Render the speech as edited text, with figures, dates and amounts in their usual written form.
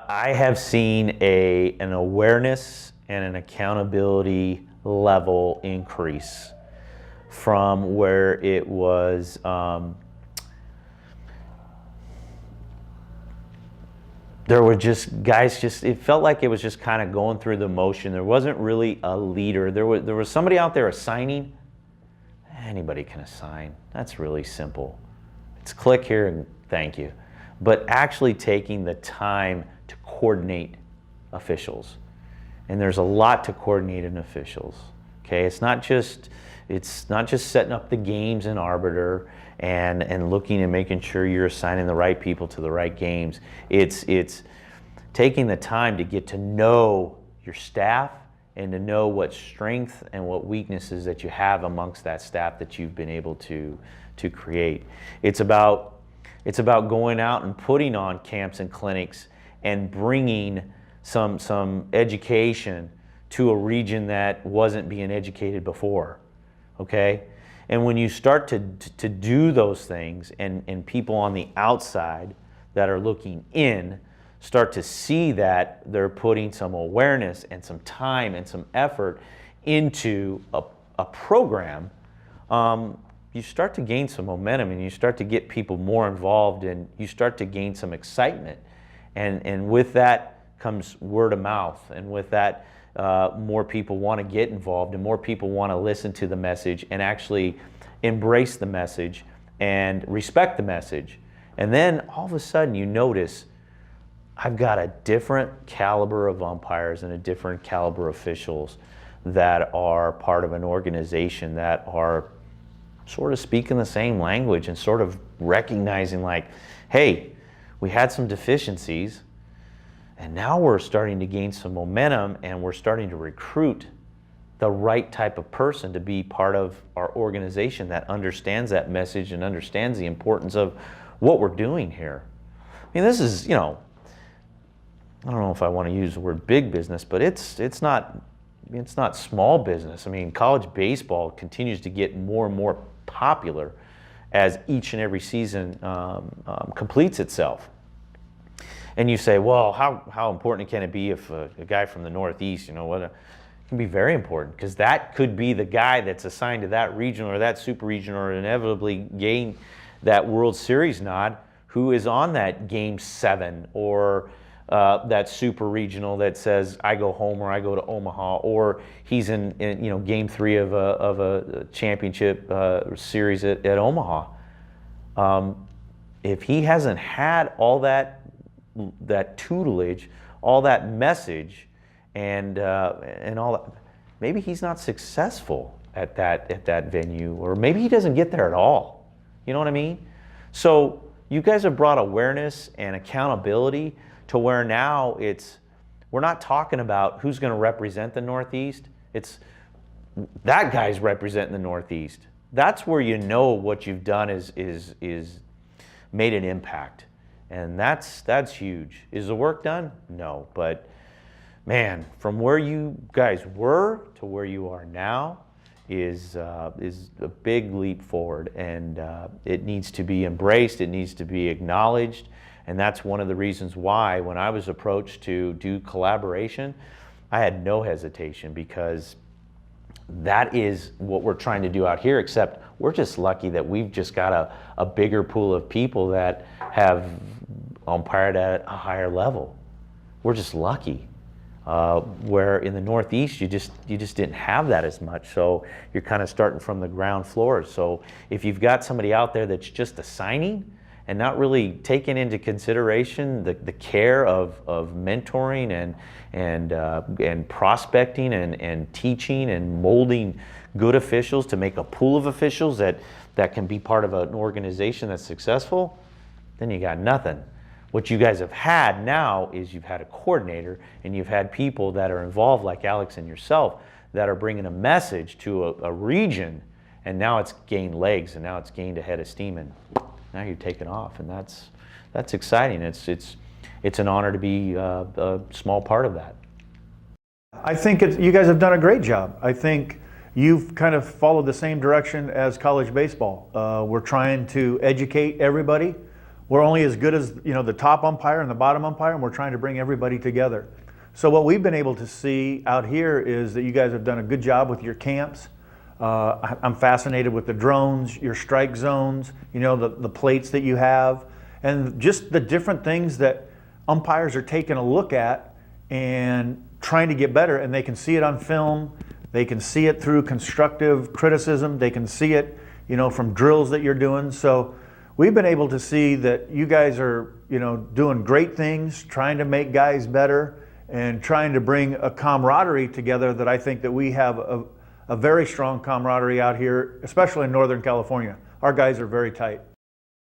I have seen an awareness and an accountability level increase from where it was there were just guys it felt like it was just kind of going through the motion. There wasn't really a leader. There was somebody out there assigning. Anybody can assign. That's really simple. It's click here and thank you. But actually taking the time to coordinate officials. And there's a lot to coordinate in officials. Okay, it's not just setting up the games in Arbiter and looking and making sure you're assigning the right people to the right games. It's taking the time to get to know your staff and to know what strength and what weaknesses that you have amongst that staff that you've been able to create. It's about going out and putting on camps and clinics and bringing some education to a region that wasn't being educated before, okay? And when you start to do those things and people on the outside that are looking in start to see that they're putting some awareness and some time and some effort into a program, you start to gain some momentum and you start to get people more involved and you start to gain some excitement. And with that comes word of mouth, and with that more people want to get involved and more people want to listen to the message and actually embrace the message and respect the message. And then all of a sudden you notice I've got a different caliber of umpires and a different caliber of officials that are part of an organization that are sort of speaking the same language and sort of recognizing like, hey, we had some deficiencies and now we're starting to gain some momentum and we're starting to recruit the right type of person to be part of our organization that understands that message and understands the importance of what we're doing here. I mean, this is, I don't know if I want to use the word big business, but it's not small business. I mean, college baseball continues to get more and more popular as each and every season completes itself. And you say, well, how important can it be if a guy from the Northeast, it can be very important, because that could be the guy that's assigned to that region or that super region or inevitably gain that World Series nod, who is on that Game 7 or that super regional that says I go home or I go to Omaha, or he's in Game 3 of a championship series at Omaha. If he hasn't had all that tutelage, all that message, and all that, maybe he's not successful at that venue, or maybe he doesn't get there at all. You know what I mean? So you guys have brought awareness and accountability to where now we're not talking about who's going to represent the Northeast. It's that guy's representing the Northeast. That's where you know what you've done is made an impact, and that's huge. Is the work done? No, but man, from where you guys were to where you are now is a big leap forward, and it needs to be embraced. It needs to be acknowledged. And that's one of the reasons why when I was approached to do collaboration, I had no hesitation, because that is what we're trying to do out here, except we're just lucky that we've just got a bigger pool of people that have umpired at a higher level. We're just lucky. Where in the Northeast, you just didn't have that as much. So you're kind of starting from the ground floor. So if you've got somebody out there that's just assigning and not really taking into consideration the care of mentoring and prospecting and teaching and molding good officials to make a pool of officials that can be part of an organization that's successful, then you got nothing. What you guys have had now is you've had a coordinator and you've had people that are involved like Alex and yourself that are bringing a message to a region, and now it's gained legs and now it's gained a head of steam, and now you're taking off, and that's exciting. It's an honor to be a small part of that. I think you guys have done a great job. I think you've kind of followed the same direction as college baseball. We're trying to educate everybody. we're only as good as the top umpire and the bottom umpire, and we're trying to bring everybody together. So what we've been able to see out here is that you guys have done a good job with your camps. I'm fascinated with the drones, your strike zones, the plates that you have, and just the different things that umpires are taking a look at and trying to get better, and they can see it on film, they can see it through constructive criticism, they can see it from drills that you're doing. So we've been able to see that you guys are doing great things, trying to make guys better, and trying to bring a camaraderie together that I think that we have a very strong camaraderie out here, especially in Northern California. Our guys are very tight.